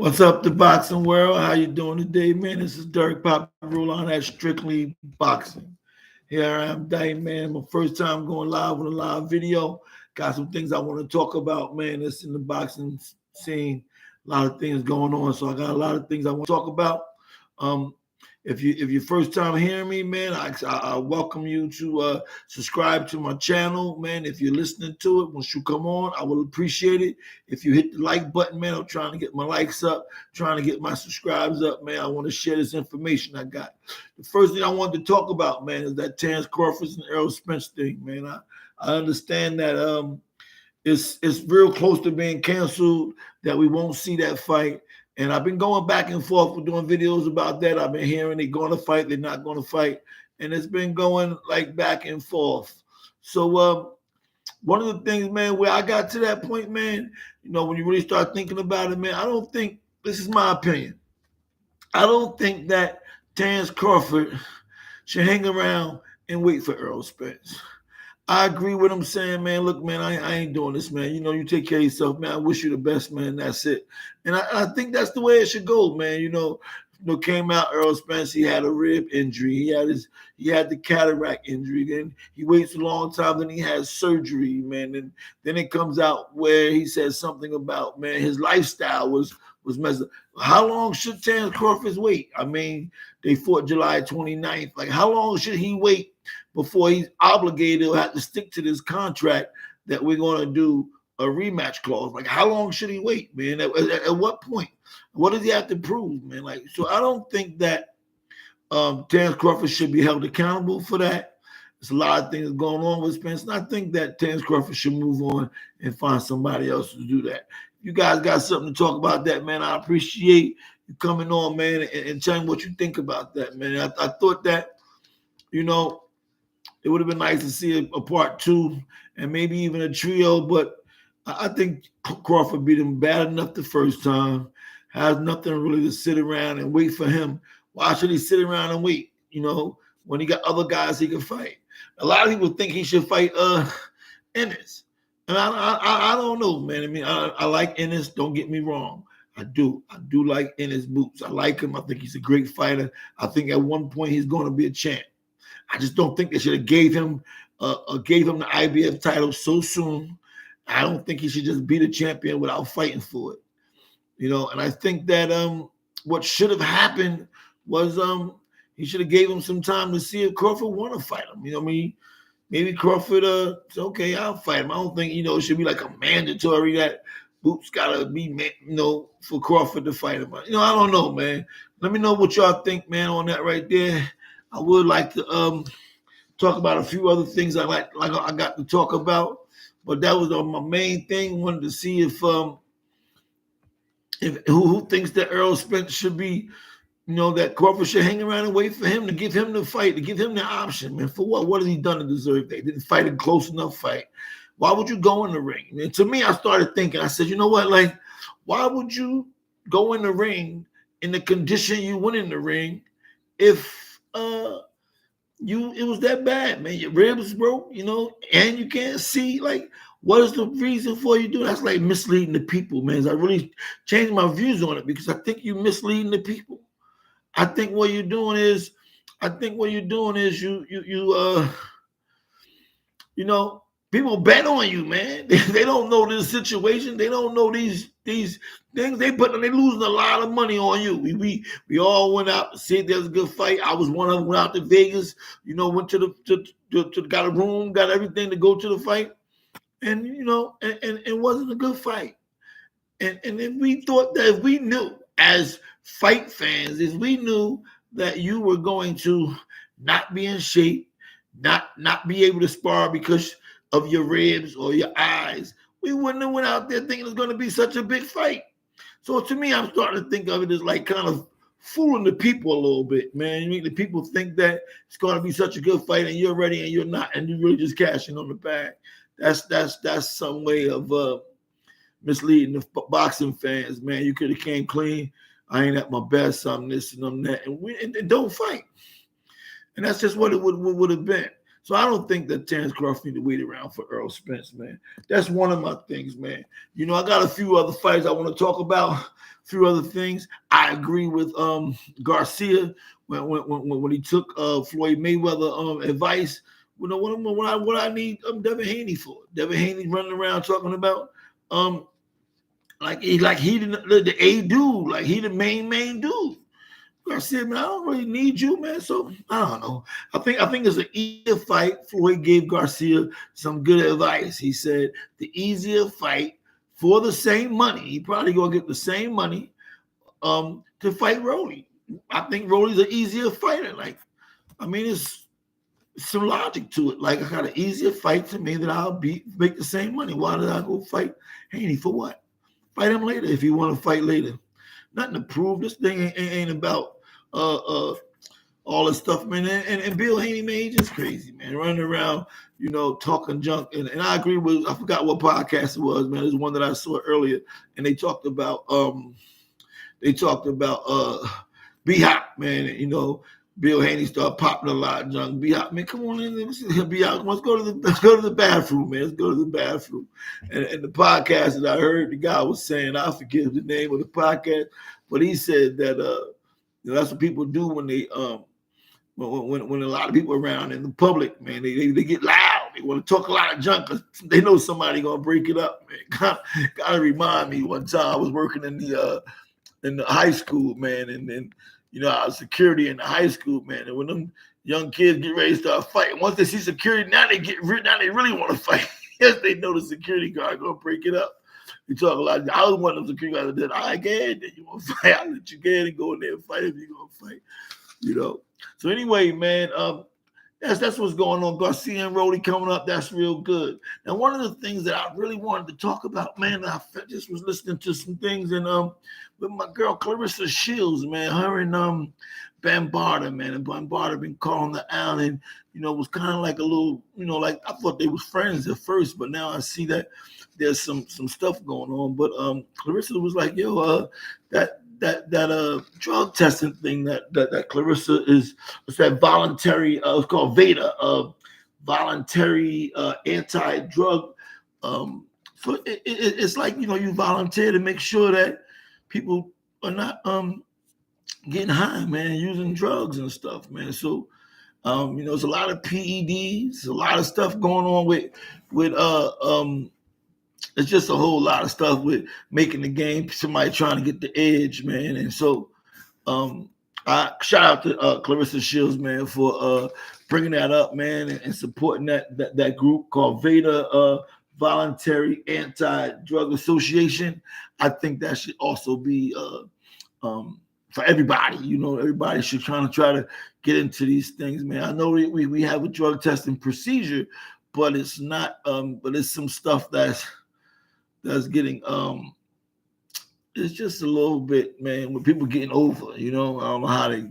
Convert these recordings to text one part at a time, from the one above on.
What's up, the boxing world? How you doing today, man? This is Dirk Pop Rule on that Strictly Boxing. Here I am, today, man. My first time going live with a live video. Got some things I want to talk about, man. That's in the boxing scene. A lot of things going on, so I got a lot of things I want to talk about. Um, if you're first time hearing me, man, I welcome you to subscribe to my channel, man. If you're listening to it, once you come on, I will appreciate it. If you hit the like button, man, I'm trying to get my likes up, trying to get my subscribes up, man. I want to share this information I got. The first thing I wanted to talk about, man, is that Terrence Crawford and Errol Spence thing, man. I understand that it's real close to being canceled, that we won't see that fight. And I've been going back and forth with doing videos about that. I've been hearing they're going to fight, they're not going to fight. And it's been going like back and forth. So one of the things, man, where I got to that point, man, when you really start thinking about it, man, I don't think, this is my opinion, I don't think that Terrence Crawford should hang around and wait for Errol Spence. I agree with him saying, man, look, man, I ain't doing this, man. You take care of yourself, man. I wish you the best, man. That's it. And I think that's the way it should go, man. Came out Errol Spence, he had a rib injury. He had the cataract injury. Then he waits a long time, then he has surgery, man. And then it comes out where he says something about, man, his lifestyle was messed up. How long should Terrence Crawford wait? I mean, they fought July 29th. Like, how long should he wait before he's obligated to have to stick to this contract that we're going to do a rematch clause? Like, how long should he wait, man? At what point? What does he have to prove, man? Like, so I don't think that Terrence Crawford should be held accountable for that. There's a lot of things going on with Spence, and I think that Terrence Crawford should move on and find somebody else to do that. If you guys got something to talk about that, man, I appreciate you coming on, man, and telling what you think about that, man. I thought that, it would have been nice to see a part two and maybe even a trio, but I think Crawford beat him bad enough the first time. Has nothing really to sit around and wait for him. Why should he sit around and wait? When he got other guys he can fight. A lot of people think he should fight Ennis. And I don't know, man. I mean, I like Ennis, don't get me wrong. I do like Ennis Boots. I like him. I think he's a great fighter. I think at one point he's going to be a champ. I just don't think they should have gave him the IBF title so soon. I don't think he should just be the champion without fighting for it. And I think that what should have happened was he should have gave him some time to see if Crawford want to fight him. Maybe Crawford said, okay, I'll fight him. I don't think, it should be like a mandatory that Boots got to be, for Crawford to fight him. I don't know, man. Let me know what y'all think, man, on that right there. I would like to talk about a few other things I got to talk about, but that was my main thing. Wanted to see if who thinks that Errol Spence should be, that Crawford should hang around and wait for him to give him the fight, to give him the option, man. For what? What has he done to deserve that? He didn't fight a close enough fight. Why would you go in the ring? And to me, I started thinking, I said, you know what? Like, why would you go in the ring in the condition you went in the ring if it was that bad, man? Your ribs broke, and you can't see. Like, what is the reason for you doing? That's like misleading the people, man. I really changed my views on it because I think you're misleading the people. I think what you're doing is people bet on you, man. They don't know this situation. They don't know these things. They losing a lot of money on you. We all went out to see if there's a good fight. I was one of them. Went out to Vegas. Went to got a room, got everything to go to the fight, and it wasn't a good fight. And if we thought that, if we knew as fight fans, if we knew that you were going to not be in shape, not be able to spar because of your ribs or your eyes, we wouldn't have went out there thinking it's going to be such a big fight. So to me, I'm starting to think of it as like kind of fooling the people a little bit, man. The people think that it's going to be such a good fight and you're ready and you're not, and you're really just cashing on the bag. That's some way of misleading the boxing fans, man. You could have came clean. I ain't at my best. I'm this and I'm that, and don't fight. And that's just what it would have been. So I don't think that Terrence Crawford need to wait around for Errol Spence, man. That's one of my things, man. I got a few other fights I want to talk about, a few other things. I agree with Garcia when he took Floyd Mayweather advice. What I need Devin Haney for. Devin Haney running around talking about like he didn't the A dude, like he the main dude. I said, man, I don't really need you, man. So I don't know. I think it's an easier fight. Floyd gave Garcia some good advice. He said the easier fight for the same money. He probably gonna get the same money to fight Rolly. I think Rolly's an easier fighter. It's some logic to it. Like I got an easier fight to me that I'll make the same money. Why did I go fight Haney for what? Fight him later if you want to fight later. Nothing to prove. This thing ain't about all this stuff, man. And Bill Haney, man, he's just crazy, man. Running around, talking junk. And I agree with, I forgot what podcast it was, man. There's one that I saw earlier, and they talked about B-Hop, man. Bill Haney started popping a lot of junk. B-Hop, man, come on in. B-Hop, let's go to the bathroom, man. Let's go to the bathroom. And the podcast that I heard, the guy was saying, I forget the name of the podcast, but he said that that's what people do when they when a lot of people around in the public, man, they get loud. They want to talk a lot of junk because they know somebody gonna break it up, man. Gotta remind me one time I was working in the high school, man, and then I was security in the high school, man. And when them young kids get ready to start fighting, once they see security, now they really want to fight. Yes, they know the security guard gonna break it up. We talk a lot. I was one of them security guards that did. All right, go ahead, then you want to fight? I'll let you go ahead and go in there and fight if you're gonna fight. So anyway, man, that's what's going on. Garcia and Rolly coming up. That's real good. Now, one of the things that I really wanted to talk about, man, I just was listening to some things and with my girl Clarissa Shields, man, her and Bambarda, man, and Bambarda been calling her out, and was kind of like a little, like I thought they was friends at first, but now I see that there's some stuff going on. But Clarissa was like, yo, that drug testing thing that Clarissa it's that voluntary, it's called VADA, voluntary anti-drug. So it's like, you volunteer to make sure that people are not getting high, man, using drugs and stuff, man. So there's a lot of PEDs, a lot of stuff going on with it's just a whole lot of stuff with making the game, somebody trying to get the edge, man. And so I shout out to Clarissa Shields, man, for bringing that up, man, and supporting that group called VADA, Voluntary Anti-Drug Association. I think that should also be for everybody. Everybody should try to get into these things, man. I know we have a drug testing procedure, but it's not. But it's some stuff that's getting it's just a little bit, man, with people getting over, I don't know how they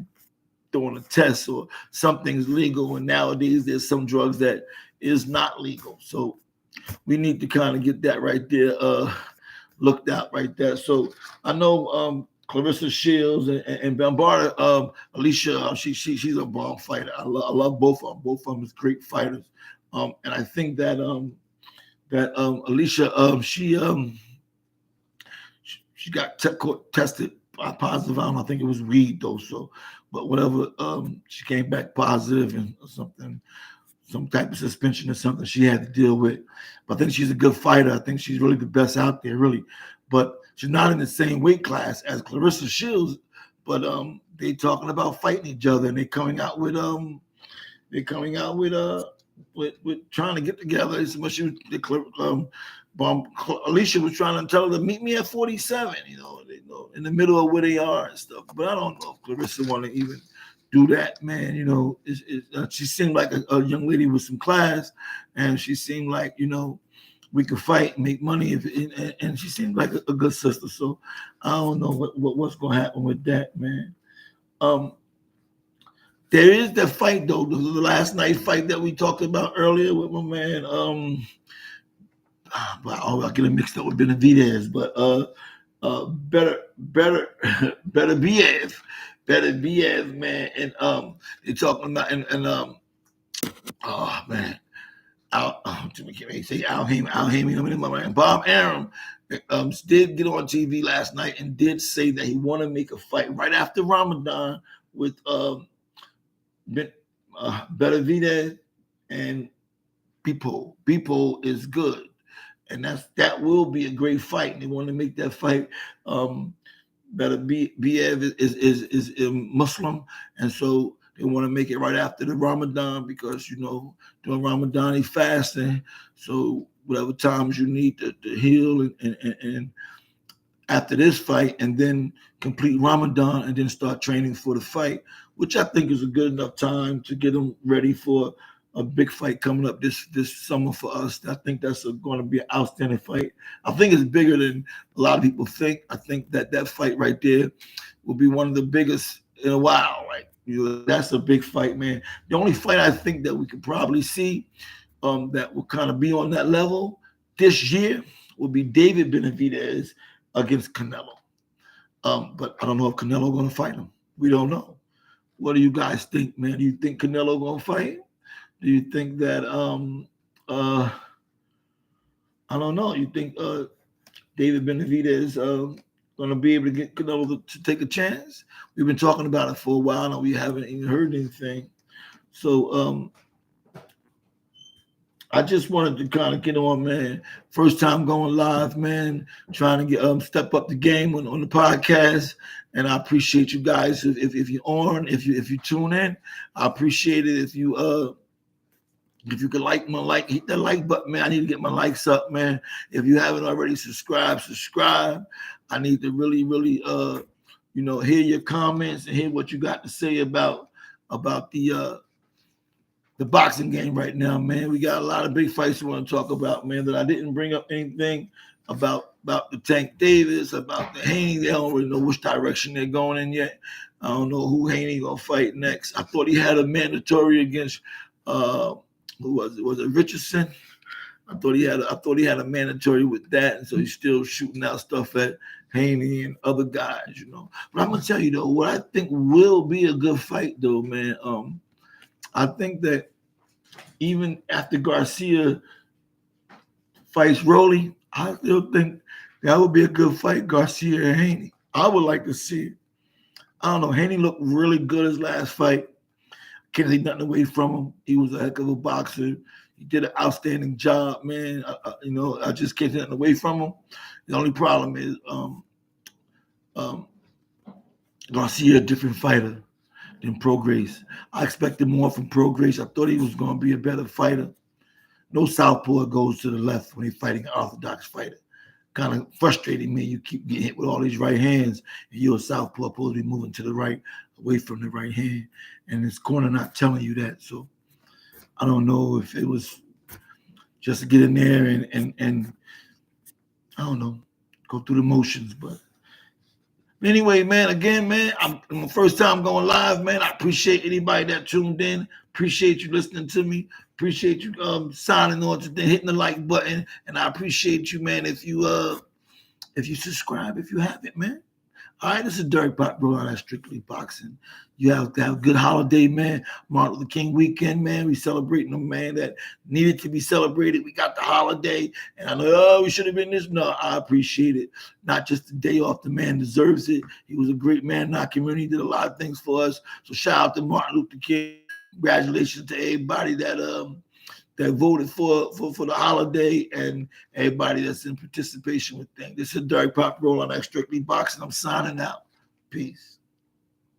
doing a test or something's legal, and nowadays there's some drugs that is not legal. So we need to kind of get that right there looked out right there. So I know Clarissa Shields and Bambarda, Alicia, she's a bomb fighter. I love both of them. Both of them is great fighters. And I think that Alicia, she got tested positive. I don't think it was weed though. So, but whatever, she came back positive and something, some type of suspension or something she had to deal with. But I think she's a good fighter. I think she's really the best out there, really. But she's not in the same weight class as Clarissa Shields. But they talking about fighting each other, and they coming out with trying to get together. So much Alicia was trying to tell her to meet me at 47, in the middle of where they are and stuff. But I don't know if Clarissa want to even do that, man. She seemed like a young lady with some class, and she seemed like, we could fight and make money, and she seemed like a good sister. So I don't know what's going to happen with that, man. There is that fight though, the last night fight that we talked about earlier with my man. I get it mixed up with Benavidez, but better Benavidez, man, and they're talking about and Oh man. Al Heyman, Bob Arum did get on TV last night and did say that he want to make a fight right after Ramadan with Benavidez and People. People is good, and that will be a great fight. And they want to make that fight. Biev is a Muslim, and so they want to make it right after the Ramadan because during Ramadan he's fasting. So whatever times you need to heal and after this fight, and then complete Ramadan and then start training for the fight, which I think is a good enough time to get him ready for a big fight coming up this summer for us. I think that's going to be an outstanding fight. I think it's bigger than a lot of people think. I think that fight right there will be one of the biggest in a while. Right, that's a big fight, man. The only fight I think that we could probably see that will kind of be on that level this year will be David Benavidez against Canelo. But I don't know if Canelo going to fight him. We don't know. What do you guys think, man? Do you think Canelo going to fight? Do you think that I don't know. You think David Benavidez going to be able to get Canelo to take a chance? We've been talking about it for a while and we haven't even heard anything. So I just wanted to kind of get on, man. First time going live, man. Trying to get step up the game on the podcast, and I appreciate you guys. If you're on, if you tune in, I appreciate it. If you could hit that like button, man. I need to get my likes up, man. If you haven't already subscribe. I need to really hear your comments and hear what you got to say about the boxing game right now, man. We got a lot of big fights we want to talk about, man, that I didn't bring up anything about the Tank Davis, about the Haney. They don't really know which direction they're going in yet. I don't know who Haney going to fight next. I thought he had a mandatory against, who was it? Was it Richardson? I thought he had a mandatory with that, and so he's still shooting out stuff at Haney and other guys, But I'm going to tell you, though, what I think will be a good fight, though, man, I think that even after Garcia fights Rolly, I still think that would be a good fight, Garcia and Haney. I would like to see it. I don't know. Haney looked really good his last fight. Can't take nothing away from him. He was a heck of a boxer. He did an outstanding job, man. I just can't take nothing away from him. The only problem is Garcia, a different fighter than Prograis. I expected more from Prograis. I thought he was going to be a better fighter. No southpaw goes to the left when he's fighting an orthodox fighter. Kind of frustrating me. You keep getting hit with all these right hands, and you're a southpaw supposed to be moving to the right, away from the right hand, and this corner not telling you that. So I don't know if it was just to get in there and I don't know, go through the motions, but anyway, man, again, man, I'm my first time going live, man. I appreciate anybody that tuned in. Appreciate you listening to me. Appreciate you signing on to hitting the like button. And I appreciate you, man, if you subscribe, if you haven't, man. All right, this is Dirk Pop, bro. That's Strictly Boxing. You have to have a good holiday, man. Martin Luther King weekend, man. We celebrating a man that needed to be celebrated. We got the holiday, and I know, we should have been this. No, I appreciate it. Not just the day off. The man deserves it. He was a great man in our community. Did a lot of things for us. So shout out to Martin Luther King. Congratulations to everybody that voted for the holiday and everybody that's in participation with things. This is Dirk Pop, roll on that Strictly Boxing. I'm signing out. Peace.